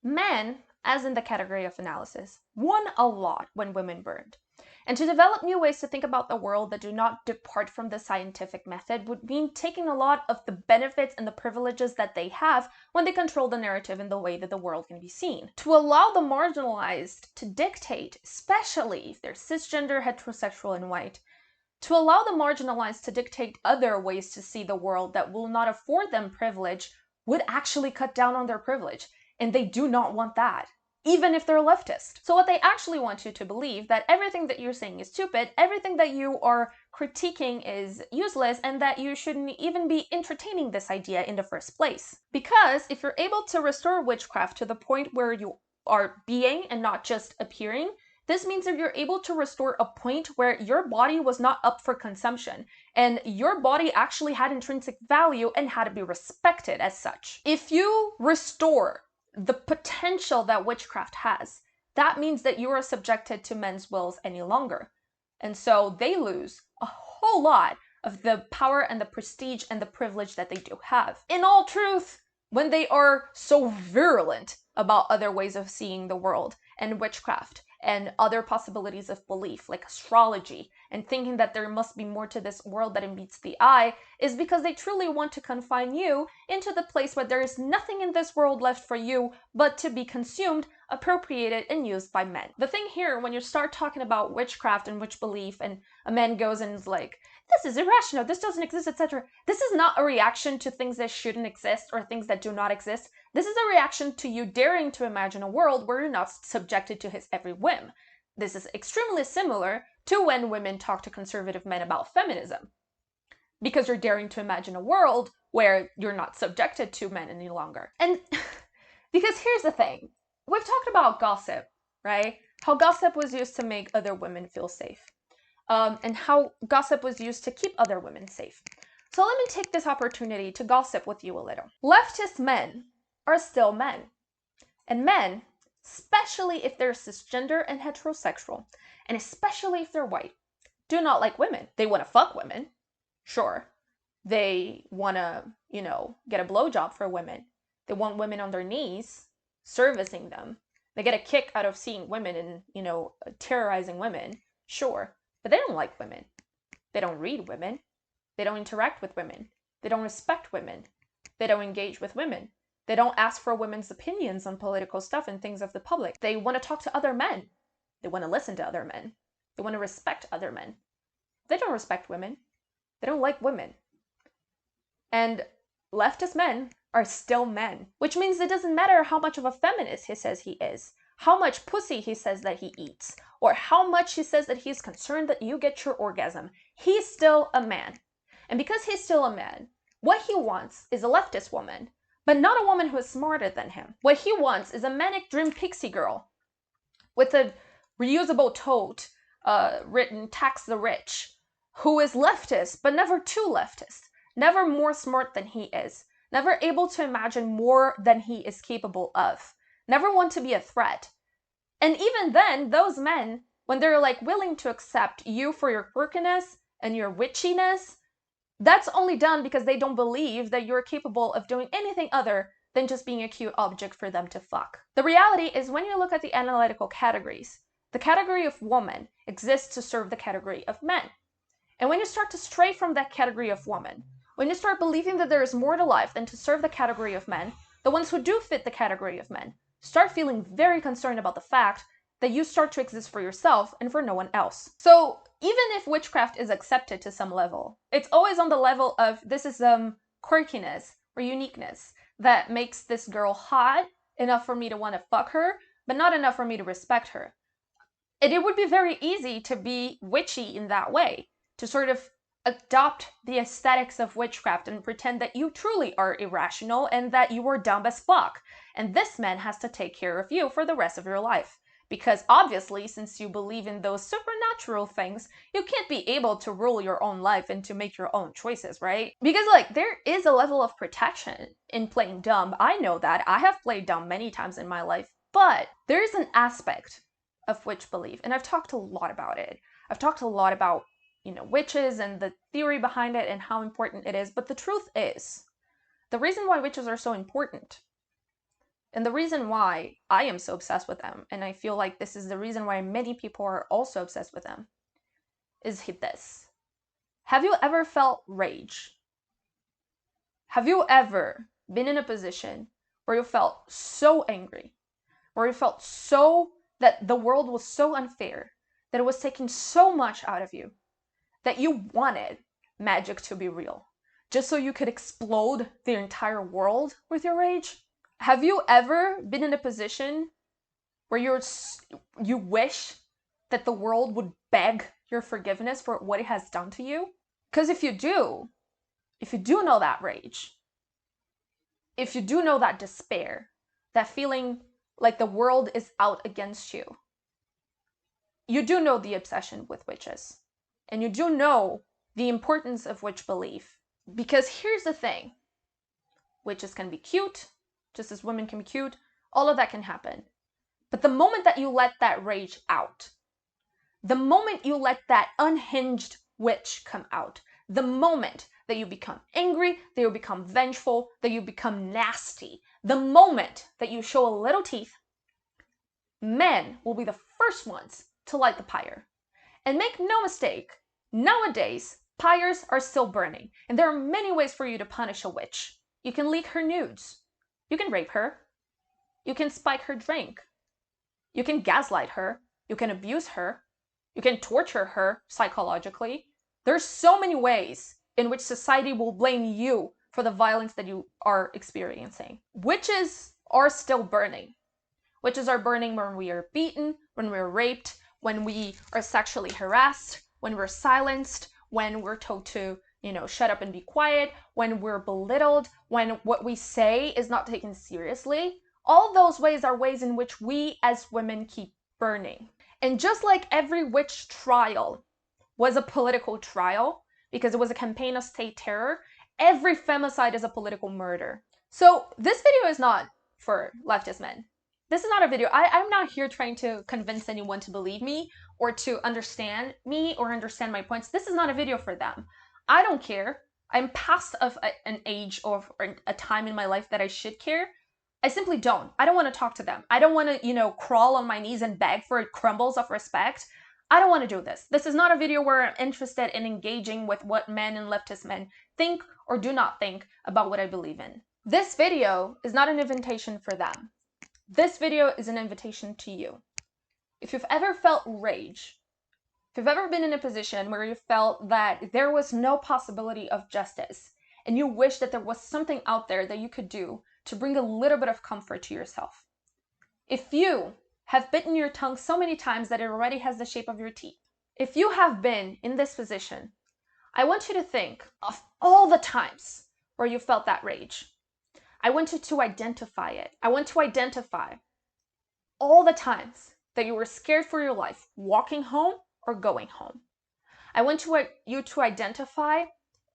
Men, as in the category of analysis, won a lot when women burned. And to develop new ways to think about the world that do not depart from the scientific method would mean taking a lot of the benefits and the privileges that they have when they control the narrative in the way that the world can be seen. To allow the marginalized to dictate, especially if they're cisgender, heterosexual, and white, to allow the marginalized to dictate other ways to see the world that will not afford them privilege would actually cut down on their privilege. And they do not want that, even if they're leftist. So what they actually want you to believe that everything that you're saying is stupid, everything that you are critiquing is useless, and that you shouldn't even be entertaining this idea in the first place. Because if you're able to restore witchcraft to the point where you are being and not just appearing, this means that you're able to restore a point where your body was not up for consumption, and your body actually had intrinsic value and had to be respected as such. If you restore the potential that witchcraft has, that means that you are subjected to men's wills any longer. And so they lose a whole lot of the power and the prestige and the privilege that they do have. In all truth, when they are so virulent about other ways of seeing the world and witchcraft and other possibilities of belief like astrology and thinking that there must be more to this world than it meets the eye is because they truly want to confine you into the place where there is nothing in this world left for you but to be consumed, appropriated, and used by men. The thing here, when you start talking about witchcraft and witch belief, and a man goes and is like, this is irrational, this doesn't exist, etc. This is not a reaction to things that shouldn't exist or things that do not exist. This is a reaction to you daring to imagine a world where you're not subjected to his every whim. This is extremely similar to when women talk to conservative men about feminism, because you're daring to imagine a world where you're not subjected to men any longer. And because here's the thing, we've talked about gossip, right? How gossip was used to make other women feel safe. And how gossip was used to keep other women safe. So let me take this opportunity to gossip with you a little. Leftist men are still men. And men, especially if they're cisgender and heterosexual, and especially if they're white, do not like women. They want to fuck women, sure. They want to, get a blowjob for women. They want women on their knees, servicing them. They get a kick out of seeing women and, terrorizing women, sure. But they don't like women. They don't read women. They don't interact with women. They don't respect women. They don't engage with women. They don't ask for women's opinions on political stuff and things of the public. They want to talk to other men. They want to listen to other men. They want to respect other men. They don't respect women. They don't like women. And leftist men are still men, which means it doesn't matter how much of a feminist he says he is, how much pussy he says that he eats, or how much he says that he's concerned that you get your orgasm. He's still a man. And because he's still a man, what he wants is a leftist woman, but not a woman who is smarter than him. What he wants is a manic dream pixie girl with a reusable tote written "tax the rich," who is leftist, but never too leftist, never more smart than he is, never able to imagine more than he is capable of, never want to be a threat. And even then, those men, when they're willing to accept you for your quirkiness and your witchiness, that's only done because they don't believe that you're capable of doing anything other than just being a cute object for them to fuck. The reality is, when you look at the analytical categories, the category of woman exists to serve the category of men. And when you start to stray from that category of woman, when you start believing that there is more to life than to serve the category of men, the ones who do fit the category of men start feeling very concerned about the fact that you start to exist for yourself and for no one else. So even if witchcraft is accepted to some level, it's always on the level of this is quirkiness or uniqueness that makes this girl hot enough for me to want to fuck her, but not enough for me to respect her. And it would be very easy to be witchy in that way, to sort of adopt the aesthetics of witchcraft and pretend that you truly are irrational and that you are dumb as fuck. And this man has to take care of you for the rest of your life. Because obviously, since you believe in those supernatural things, you can't be able to rule your own life and to make your own choices, right? Because there is a level of protection in playing dumb. I know that. I have played dumb many times in my life. But there is an aspect of witch belief, and I've talked a lot about it. I've talked a lot about witches and the theory behind it and how important it is. But the truth is, the reason why witches are so important, and the reason why I am so obsessed with them, and I feel like this is the reason why many people are also obsessed with them, is this. Have you ever felt rage? Have you ever been in a position where you felt so angry, where you felt so that the world was so unfair, that it was taking so much out of you, that you wanted magic to be real, just so you could explode the entire world with your rage? Have you ever been in a position where you wish that the world would beg your forgiveness for what it has done to you? Because if you do know that rage, if you do know that despair, that feeling like the world is out against you, you do know the obsession with witches. And you do know the importance of witch belief. Because here's the thing. Witches can be cute, just as women can be cute. All of that can happen. But the moment that you let that rage out, the moment you let that unhinged witch come out, the moment that you become angry, that you become vengeful, that you become nasty, the moment that you show a little teeth, men will be the first ones to light the pyre. And make no mistake, Nowadays, pyres are still burning, and there are many ways for you to punish a witch. You can leak her nudes. You can rape her. You can spike her drink. You can gaslight her. You can abuse her. You can torture her psychologically. There's so many ways in which society will blame you for the violence that you are experiencing. Witches are still burning. Witches are burning when we are beaten, when we're raped, when we are sexually harassed, when we're silenced, when we're told to, shut up and be quiet, when we're belittled, when what we say is not taken seriously. All those ways are ways in which we as women keep burning. And just like every witch trial was a political trial, because it was a campaign of state terror, every femicide is a political murder. So this video is not for leftist men. This is not a video. I'm not here trying to convince anyone to believe me or to understand me or understand my points. This is not a video for them. I don't care. I'm past of an age or a time in my life that I should care. I simply don't. I don't want to talk to them. I don't want to, crawl on my knees and beg for crumbles of respect. I don't want to do this. This is not a video where I'm interested in engaging with what men and leftist men think or do not think about what I believe in. This video is not an invitation for them. This video is an invitation to you. If you've ever felt rage, if you've ever been in a position where you felt that there was no possibility of justice, and you wish that there was something out there that you could do to bring a little bit of comfort to yourself. If you have bitten your tongue so many times that it already has the shape of your teeth, if you have been in this position, I want you to think of all the times where you felt that rage. I want you to identify it. I want to identify all the times that you were scared for your life, walking home or going home. I want you to identify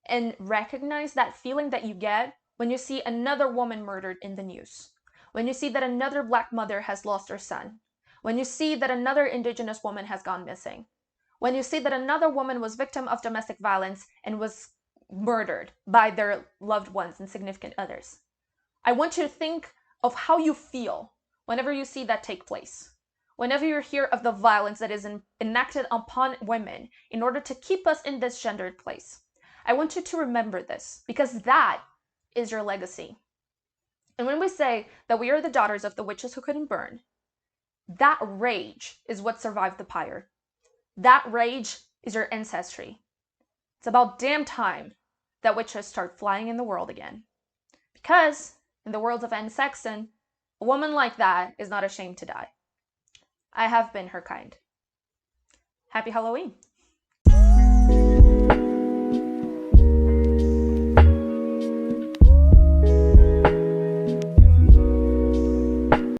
and recognize that feeling that you get when you see another woman murdered in the news, when you see that another Black mother has lost her son, when you see that another Indigenous woman has gone missing, when you see that another woman was victim of domestic violence and was murdered by their loved ones and significant others. I want you to think of how you feel whenever you see that take place. Whenever you hear of the violence that is enacted upon women in order to keep us in this gendered place. I want you to remember this, because that is your legacy. And when we say that we are the daughters of the witches who couldn't burn, that rage is what survived the pyre. That rage is your ancestry. It's about damn time that witches start flying in the world again. Because in the world of Anne Sexton, a woman like that is not ashamed to die. I have been her kind. Happy Halloween.